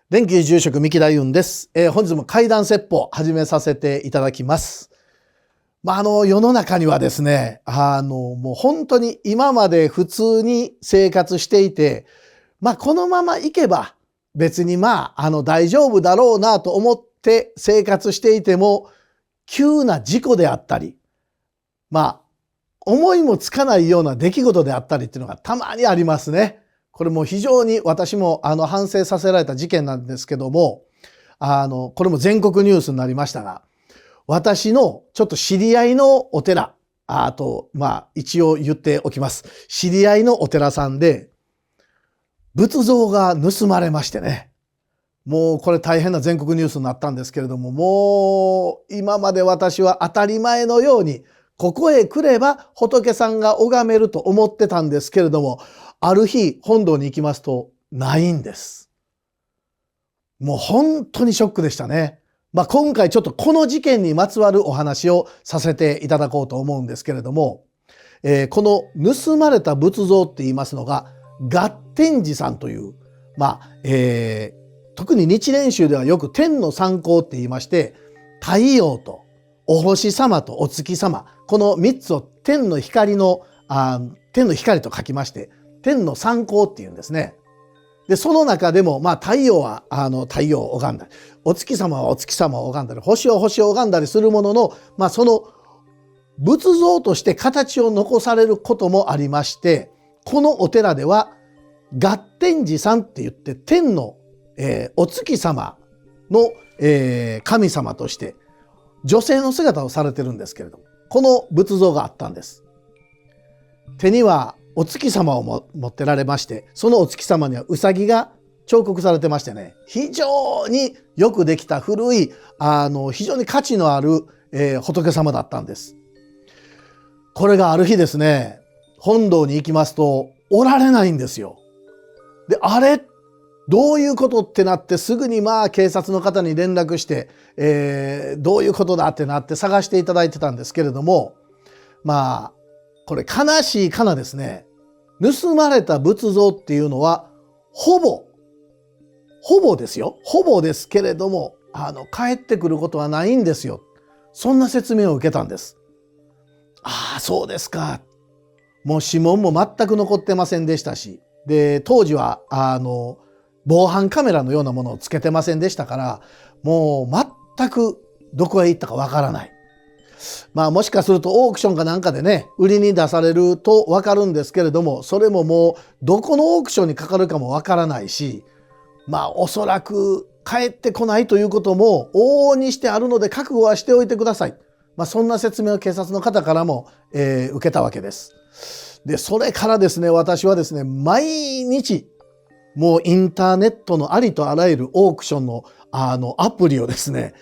電気住職三木大雲です。本日も怪談説法始めさせていただきます。世の中にはですね、もう本当に今まで普通に生活していて、このままいけば別に大丈夫だろうなと思って生活していても、急な事故であったり、思いもつかないような出来事であったりっていうのがたまにありますね。これも非常に私も反省させられた事件なんですけども、これも全国ニュースになりましたが、私のちょっと知り合いのお寺、一応言っておきます。知り合いのお寺さんで仏像が盗まれましてね。もうこれ大変な全国ニュースになったんですけれども、もう今まで私は当たり前のようにここへ来れば仏さんが拝めると思ってたんですけれども、ある日本堂に行きますとないんです。もう本当にショックでしたね。今回ちょっとこの事件にまつわるお話をさせていただこうと思うんですけれども、この盗まれた仏像って言いますのが月天子さんという、特に日蓮宗ではよく天の三光って言いまして、太陽とお星様とお月様、この3つを天の光と書きまして天の三光っていうんですね。でその中でも太陽は太陽を拝んだり、お月様はお月様を拝んだり、星は星を拝んだりするものの、その仏像として形を残されることもありまして、このお寺では月天子さんって言って天の、お月様の、神様として女性の姿をされてるんですけれども、この仏像があったんです。手にはお月様を持ってられまして、そのお月様にはうさぎが彫刻されてましてね、非常によくできた古い非常に価値のある、仏様だったんです。これがある日ですね、本堂に行きますとおられないんですよ。であれどういうことってなって、すぐに警察の方に連絡して、どういうことだってなって探していただいてたんですけれども、これ悲しいかなですね、盗まれた仏像っていうのはほぼですよ、ほぼですけれども帰ってくることはないんですよ。そんな説明を受けたんです。そうですか。もう指紋も全く残ってませんでしたし、で当時は防犯カメラのようなものをつけてませんでしたから、もう全くどこへ行ったかわからない。もしかするとオークションかなんかでね売りに出されるとわかるんですけれども、それももうどこのオークションにかかるかもわからないし、おそらく帰ってこないということも往々にしてあるので覚悟はしておいてください。そんな説明を警察の方からも、受けたわけです。でそれからですね、私はですね毎日もうインターネットのありとあらゆるオークションのアプリをですね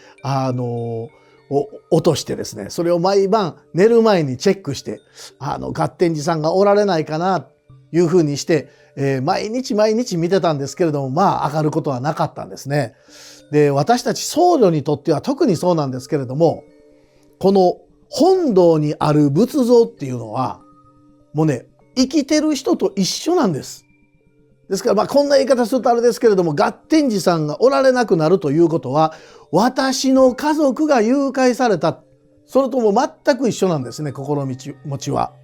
落としてですね、それを毎晩寝る前にチェックして、月天子さんがおられないかなというふうにして、毎日見てたんですけれども、上がることはなかったんですね。で私たち僧侶にとっては特にそうなんですけれども、この本堂にある仏像っていうのはもうね生きてる人と一緒なんです。ですからこんな言い方するとあれですけれども、月天子さんがおられなくなるということは、私の家族が誘拐された、それとも全く一緒なんですね、心持ちは。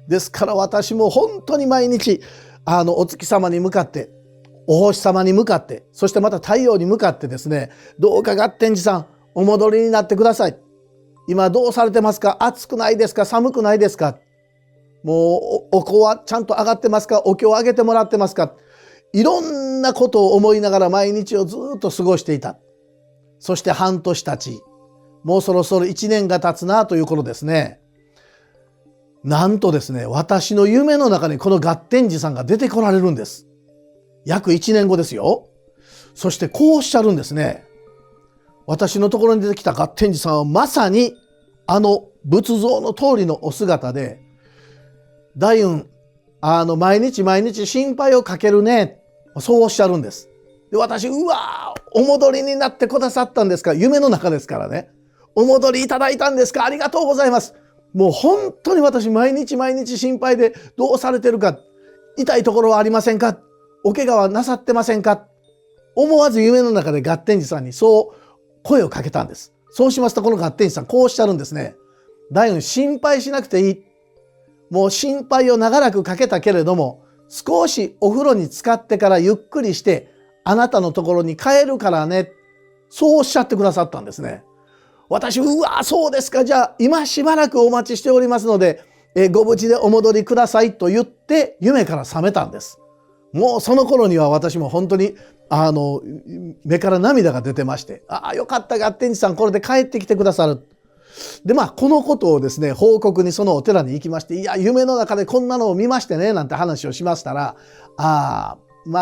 ですから私も本当に毎日お月様に向かって、お星様に向かって、そしてまた太陽に向かってですね、どうか月天子さんお戻りになってください。今どうされてますか？暑くないですか？寒くないですか？もうお香はちゃんと上がってますか？お経をあげてもらってますか？いろんなことを思いながら毎日をずっと過ごしていた。そして半年経ち、もうそろそろ1年が経つなという頃ですね、なんとですね、私の夢の中にこの月天子さんが出てこられるんです。約1年後ですよ。そしてこうおっしゃるんですね。私のところに出てきた月天子さんはまさに仏像の通りのお姿で、大雲毎日心配をかけるね、そうおっしゃるんです。で私、お戻りになってくださったんですか？夢の中ですからね。お戻りいただいたんですか？ありがとうございます。もう本当に私毎日心配で、どうされてるか、痛いところはありませんか？お怪我はなさってませんか？思わず夢の中で月天子さんにそう声をかけたんです。そうしますとこの月天子さんこうおっしゃるんですね。大恩心配しなくていい。もう心配を長らくかけたけれども、少しお風呂に浸かってからゆっくりしてあなたのところに帰るからね。そうおっしゃってくださったんですね。私、うわ、そうですか。じゃあ今しばらくお待ちしておりますので、ご無事でお戻りくださいと言って夢から覚めたんです。もうその頃には私も本当に目から涙が出てまして、ああよかった月天子さんこれで帰ってきてくださる。でこのことをですね報告にそのお寺に行きまして、いや夢の中でこんなのを見ましてねなんて話をしましたら、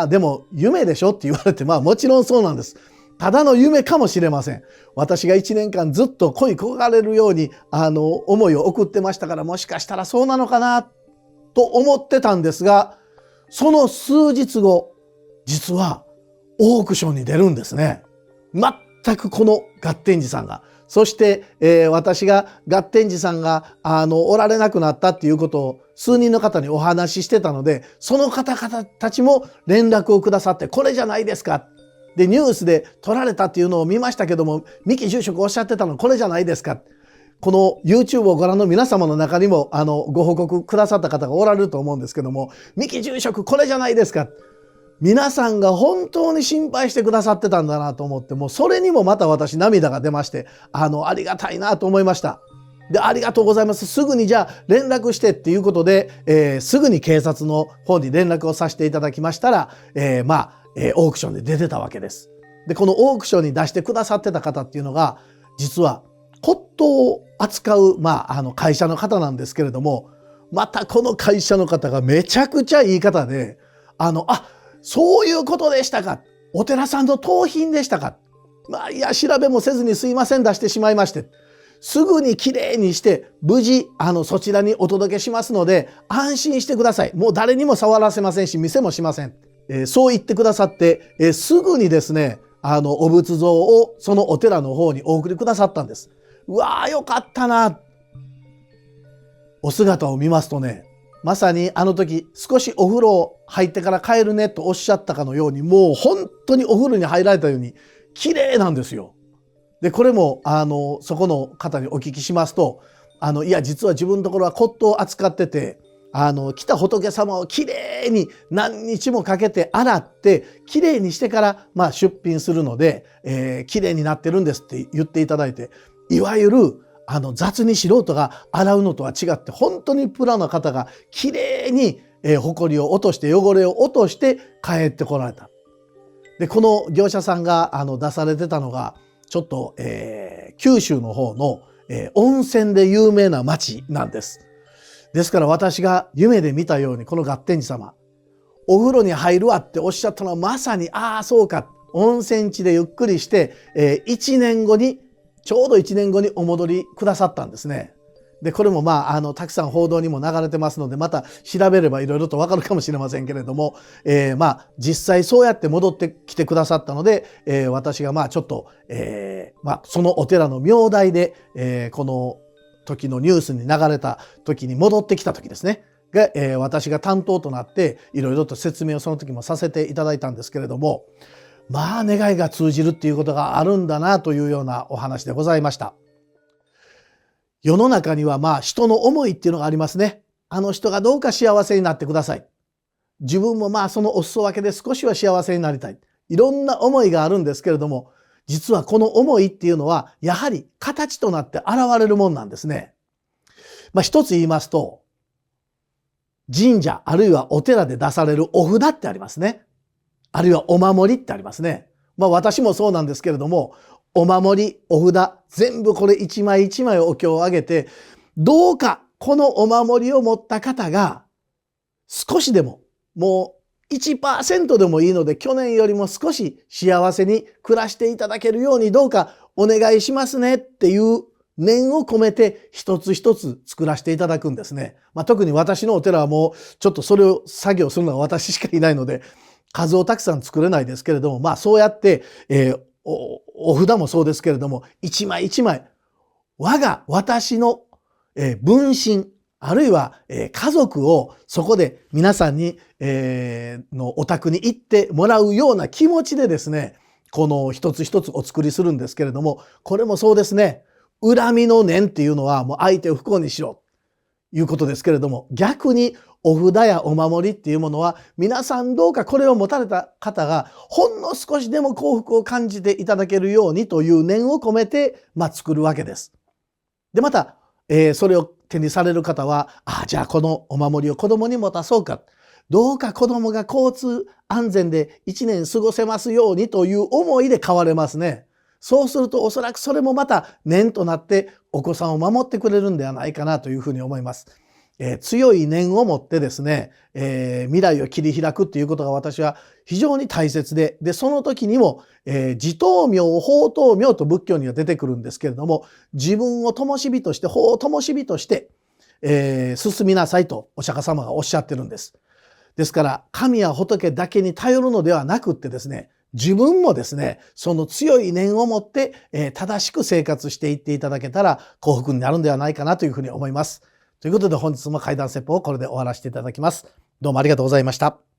でも夢でしょって言われて、もちろんそうなんです。ただの夢かもしれません。私が1年間ずっと恋焦がれるように思いを送ってましたから、もしかしたらそうなのかなと思ってたんですが、その数日後実はオークションに出るんですね。全くこの月天子さんが、そして、私が月天子さんがおられなくなったっていうことを数人の方にお話ししてたので、その方々たちも連絡をくださって、これじゃないですか。でニュースで撮られたっていうのを見ましたけども、三木住職おっしゃってたのこれじゃないですか。この YouTube をご覧の皆様の中にもご報告くださった方がおられると思うんですけども、三木住職これじゃないですか。皆さんが本当に心配してくださってたんだなと思って、もうそれにもまた私涙が出まして、ありがたいなと思いました。で、ありがとうございます。すぐにじゃあ連絡してっていうことで、すぐに警察の方に連絡をさせていただきましたら、オークションで出てたわけです。で、このオークションに出してくださってた方っていうのが、実は骨董を扱う、会社の方なんですけれども、またこの会社の方がめちゃくちゃいい方で、そういうことでしたか。お寺さんの盗品でしたか。いや、調べもせずにすいません出してしまいまして。すぐにきれいにして無事そちらにお届けしますので安心してください。もう誰にも触らせませんし見せもしません。そう言ってくださって、すぐにですねお仏像をそのお寺の方にお送りくださったんです。うわーよかったな。お姿を見ますとね、まさにあの時少しお風呂入ってから帰るねとおっしゃったかのように、もう本当にお風呂に入られたように綺麗なんですよ。でこれもそこの方にお聞きしますと、いや実は自分のところは骨董を扱ってて、来た仏様をきれいに何日もかけて洗ってきれいにしてから、出品するので、きれいになってるんですって言っていただいて、いわゆる雑に素人が洗うのとは違って本当にプロの方がきれいに埃を落として汚れを落として帰ってこられた。でこの業者さんが出されてたのがちょっと、九州の方の、温泉で有名な町なんです。ですから私が夢で見たようにこの月天子様お風呂に入るわっておっしゃったのはまさにそうか、温泉地でゆっくりして、1年後にちょうど1年後にお戻りくださったんですね。でこれもたくさん報道にも流れてますのでまた調べればいろいろとわかるかもしれませんけれども、実際そうやって戻ってきてくださったので、私がちょっと、そのお寺の名代で、この時のニュースに流れた時に戻ってきた時ですねが、私が担当となっていろいろと説明をその時もさせていただいたんですけれども、願いが通じるっていうことがあるんだなというようなお話でございました。世の中には人の思いっていうのがありますね。あの人がどうか幸せになってください。自分もそのお裾分けで少しは幸せになりたい。いろんな思いがあるんですけれども、実はこの思いっていうのはやはり形となって現れるもんなんですね。一つ言いますと、神社あるいはお寺で出されるお札ってありますね。あるいはお守りってありますね。私もそうなんですけれども、お守り、お札、全部これ一枚一枚お経をあげて、どうかこのお守りを持った方が少しでも、もう 1% でもいいので去年よりも少し幸せに暮らしていただけるようにどうかお願いしますねっていう念を込めて一つ一つ作らせていただくんですね。特に私のお寺はもうちょっとそれを作業するのは私しかいないので数をたくさん作れないですけれども、そうやって、お札もそうですけれども一枚一枚私の分身あるいは、家族をそこで皆さんに、のお宅に行ってもらうような気持ちでですね、この一つ一つお作りするんですけれども、これもそうですね。恨みの念っていうのはもう相手を不幸にしろということですけれども、逆にお札やお守りっていうものは、皆さんどうかこれを持たれた方がほんの少しでも幸福を感じていただけるようにという念を込めて、作るわけです。でまた、それを手にされる方は、じゃあこのお守りを子供に持たそうか。どうか子供が交通安全で一年過ごせますようにという思いで買われますね。そうするとおそらくそれもまた念となってお子さんを守ってくれるんではないかなというふうに思います。強い念を持ってですね、未来を切り開くっていうことが私は非常に大切で、その時にも、自灯明、法灯明と仏教には出てくるんですけれども、自分を灯火として、法を灯火として、進みなさいとお釈迦様がおっしゃってるんです。ですから神や仏だけに頼るのではなくってですね、自分もですね、その強い念を持って、正しく生活していっていただけたら幸福になるんではないかなというふうに思います。ということで本日も怪談説法をこれで終わらせていただきます。どうもありがとうございました。